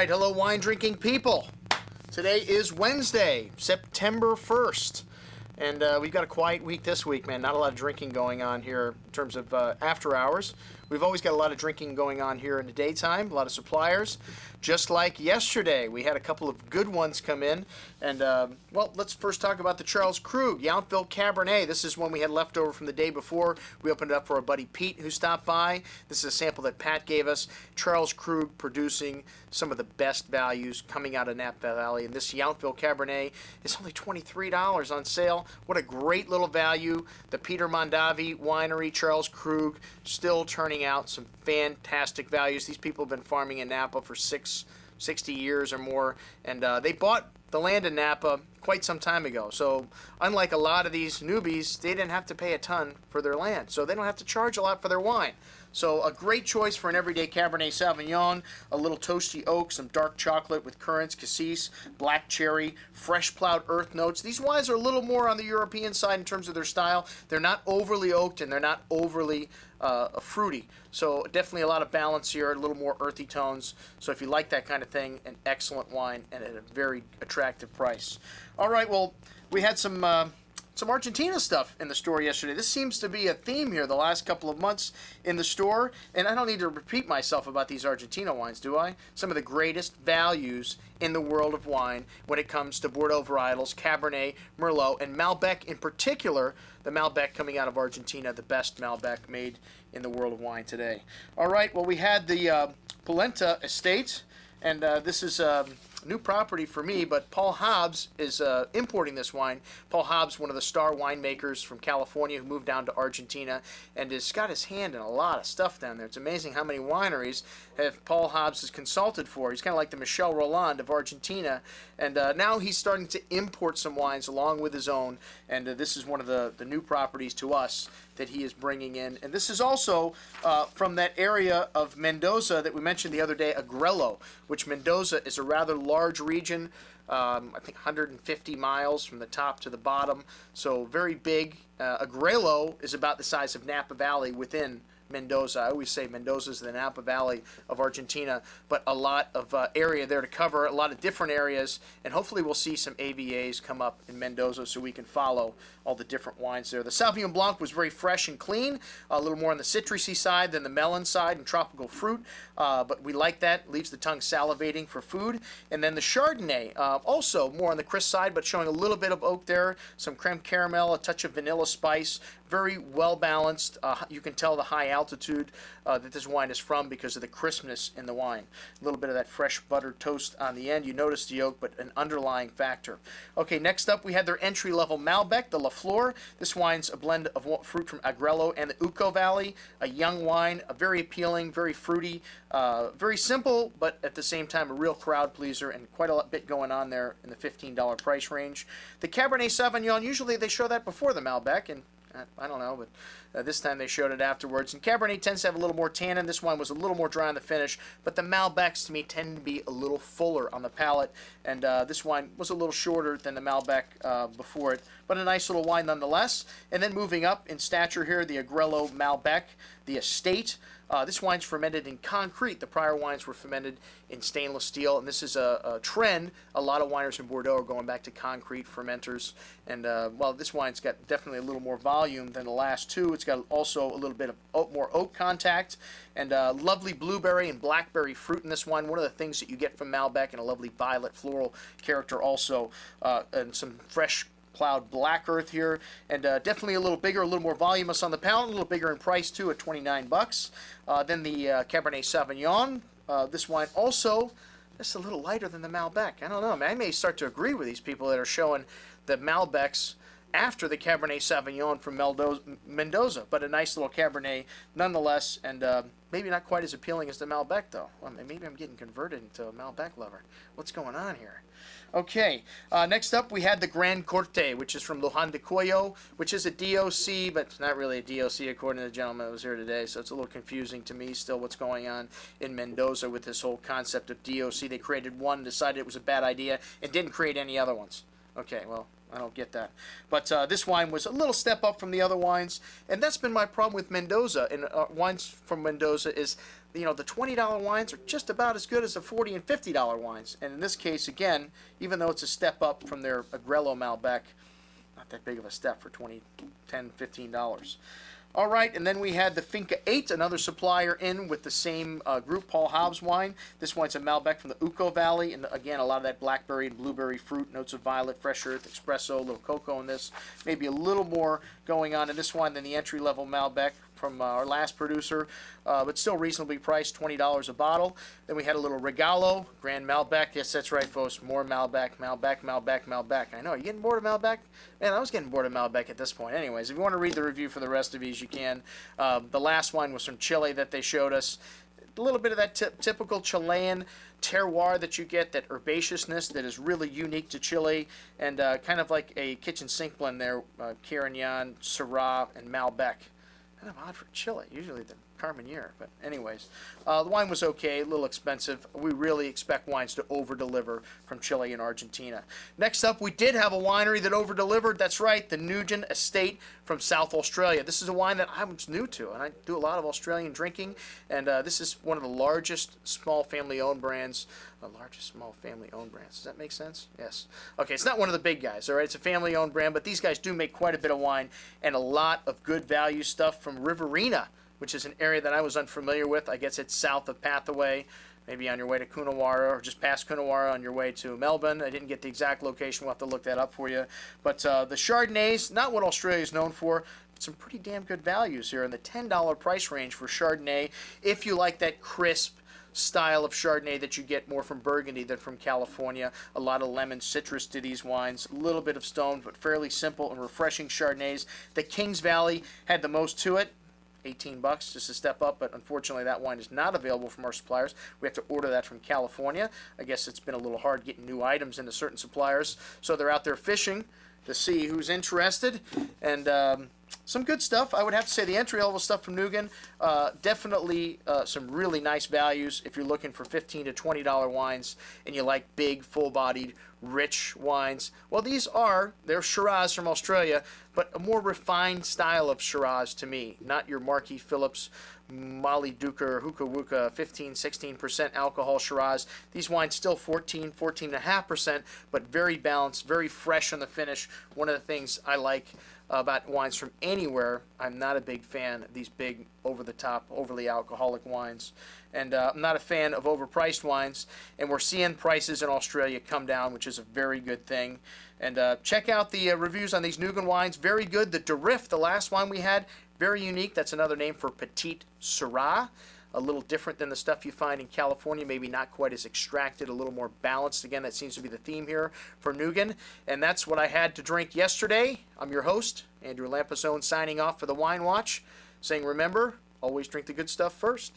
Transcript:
right, hello wine drinking people. Today is Wednesday, September 1st. And we've got a quiet week this week, man. Not a lot of drinking going on here in terms of after hours. We've always got a lot of drinking going on here in the daytime, a lot of suppliers. Just like yesterday, we had a couple of good ones come in. And, well, let's first talk about the Charles Krug Yountville Cabernet. This is one we had left over from the day before. We opened it up for our buddy Pete, who stopped by. This is a sample that Pat gave us. Charles Krug producing some of the best values coming out of Napa Valley. And this Yountville Cabernet is only $23 on sale. What a great little value. The Peter Mondavi Winery, Charles Krug, still turning out some fantastic values. These people have been farming in Napa for 60 years or more, and they bought the land in Napa quite some time ago. So unlike a lot of these newbies, they didn't have to pay a ton for their land, so they don't have to charge a lot for their wine. So a great choice for an everyday Cabernet Sauvignon, a little toasty oak, some dark chocolate with currants, cassis, black cherry, fresh plowed earth notes. These wines are a little more on the European side in terms of their style. They're not overly oaked and they're not overly fruity. So definitely a lot of balance here, a little more earthy tones. So if you like that kind of thing, an excellent wine and at a very attractive price. All right, well, we had some Argentina stuff in the store yesterday. This seems to be a theme here the last couple of months in the store, and I don't need to repeat myself about these Argentina wines, do I? Some of the greatest values in the world of wine when it comes to Bordeaux varietals, Cabernet, Merlot, and Malbec in particular. The Malbec coming out of Argentina, the best Malbec made in the world of wine today. All right, well, we had the Pulenta estate, and this is new property for me, but Paul Hobbs is importing this wine. Paul Hobbs, one of the star winemakers from California who moved down to Argentina and has got his hand in a lot of stuff down there. It's amazing how many wineries have Paul Hobbs has consulted for. He's kind of like the Michel Rolland of Argentina, and now he's starting to import some wines along with his own, and this is one of the new properties to us that he is bringing in. And this is also from that area of Mendoza that we mentioned the other day, Agrello, which Mendoza is a rather large region, I think 150 miles from the top to the bottom, so very big. Agrello is about the size of Napa Valley within Mendoza. I always say Mendoza is the Napa Valley of Argentina, but a lot of area there to cover, a lot of different areas, and hopefully we'll see some AVAs come up in Mendoza so we can follow all the different wines there. The Sauvignon Blanc was very fresh and clean, a little more on the citrusy side than the melon side and tropical fruit, but we like that. Leaves the tongue salivating for food. And then the Chardonnay, also more on the crisp side, but showing a little bit of oak there, some creme caramel, a touch of vanilla spice, very well balanced. You can tell the high altitude that this wine is from because of the crispness in the wine. A little bit of that fresh buttered toast on the end. You notice the oak, but an underlying factor. Okay, next up we had their entry-level Malbec, the La Flor. This wine's a blend of fruit from Agrello and the Uco Valley. A young wine, a very appealing, very fruity, very simple, but at the same time a real crowd pleaser and quite a bit going on there in the $15 price range. The Cabernet Sauvignon, usually they show that before the Malbec, and I don't know, but this time they showed it afterwards. And Cabernet tends to have a little more tannin. This one was a little more dry on the finish, but the Malbecs to me tend to be a little fuller on the palate. And this wine was a little shorter than the Malbec before it, but a nice little wine nonetheless. And then moving up in stature here, the Agrello Malbec, the Estate. This wine's fermented in concrete. The prior wines were fermented in stainless steel, and this is a trend. A lot of wineries in Bordeaux are going back to concrete fermenters. And, well, this wine's got definitely a little more volume than the last two. It's got also a little bit of more oak contact and lovely blueberry and blackberry fruit in this wine. One of the things that you get from Malbec, and a lovely violet floral character also, and some fresh plowed black earth here, and definitely a little bigger, a little more voluminous on the palate, a little bigger in price too at $29. Then the Cabernet Sauvignon. This wine also just a little lighter than the Malbec. I don't know, man. I may start to agree with these people that are showing the Malbecs after the Cabernet Sauvignon from Mendoza, but a nice little Cabernet nonetheless, and maybe not quite as appealing as the Malbec though. Well, maybe I'm getting converted into a Malbec lover. What's going on here? Okay, next up we had the Grand Corte, which is from Luján de Cuyo, which is a DOC, but it's not really a DOC according to the gentleman that was here today, so it's a little confusing to me still what's going on in Mendoza with this whole concept of DOC. They created one, decided it was a bad idea, and didn't create any other ones. Okay, well, I don't get that. But this wine was a little step up from the other wines, and that's been my problem with Mendoza. And wines from Mendoza is you know, the $20 wines are just about as good as the $40 and $50 wines. And in this case, again, even though it's a step up from their Agrello Malbec, not that big of a step for $10, $15. All right, and then we had the Finca 8, another supplier in with the same group, Paul Hobbs wine. This wine's a Malbec from the Uco Valley, and again, a lot of that blackberry and blueberry fruit, notes of violet, fresh earth, espresso, a little cocoa in this. Maybe a little more going on in this wine than the entry-level Malbec from our last producer, but still reasonably priced, $20 a bottle. Then we had a little Regalo, Grand Malbec. Yes, that's right, folks. More Malbec, Malbec, Malbec, Malbec. I know, you getting bored of Malbec? Man, I was getting bored of Malbec at this point. Anyways, if you want to read the review for the rest of these, you can. The last wine was from Chile that they showed us. A little bit of that typical Chilean terroir that you get, that herbaceousness that is really unique to Chile, and kind of like a kitchen sink blend there, Carignan, Syrah, and Malbec. Kind of odd for Chile, usually the Carmenere, but anyways. The wine was okay, a little expensive. We really expect wines to over-deliver from Chile and Argentina. Next up, we did have a winery that over-delivered. That's right, the Nugan Estate from South Australia. This is a wine that I'm new to, and I do a lot of Australian drinking, and this is one of the largest small family-owned brands. Does that make sense? Yes. Okay, it's not one of the big guys, all right? It's a family-owned brand, but these guys do make quite a bit of wine and a lot of good value stuff from Riverina, which is an area that I was unfamiliar with. I guess it's south of Pathaway, maybe on your way to Coonawarra, or just past Coonawarra on your way to Melbourne. I didn't get the exact location. We'll have to look that up for you. But the Chardonnays, not what Australia is known for, but some pretty damn good values here in the $10 price range for Chardonnay, if you like that crisp style of Chardonnay that you get more from Burgundy than from California. A lot of lemon citrus to these wines, a little bit of stone, but fairly simple and refreshing Chardonnays. The Kings Valley had the most to it. $18, just a step up, but unfortunately that wine is not available from our suppliers. We have to order that from California. I guess it's been a little hard getting new items into certain suppliers, so they're out there fishing to see who's interested, and some good stuff. I would have to say the entry-level stuff from Nugan, definitely some really nice values if you're looking for $15 to $20 wines and you like big, full-bodied, rich wines. Well, they're Shiraz from Australia, but a more refined style of Shiraz to me, not your Marquis Phillips, Molly Duker, Hookah Wooka, 15-16% alcohol Shiraz. These wines still 14.5%, but very balanced, very fresh on the finish. One of the things I like about wines from anywhere, I'm not a big fan of these big, over-the-top, overly alcoholic wines. And I'm not a fan of overpriced wines. And we're seeing prices in Australia come down, which is a very good thing. And check out the reviews on these Nugan wines. Very good. The Durif, the last wine we had, very unique. That's another name for Petite Syrah. A little different than the stuff you find in California, maybe not quite as extracted, a little more balanced. Again, that seems to be the theme here for Nugan. And that's what I had to drink yesterday. I'm your host, Andrew Lampasone, signing off for the Wine Watch, saying remember, always drink the good stuff first.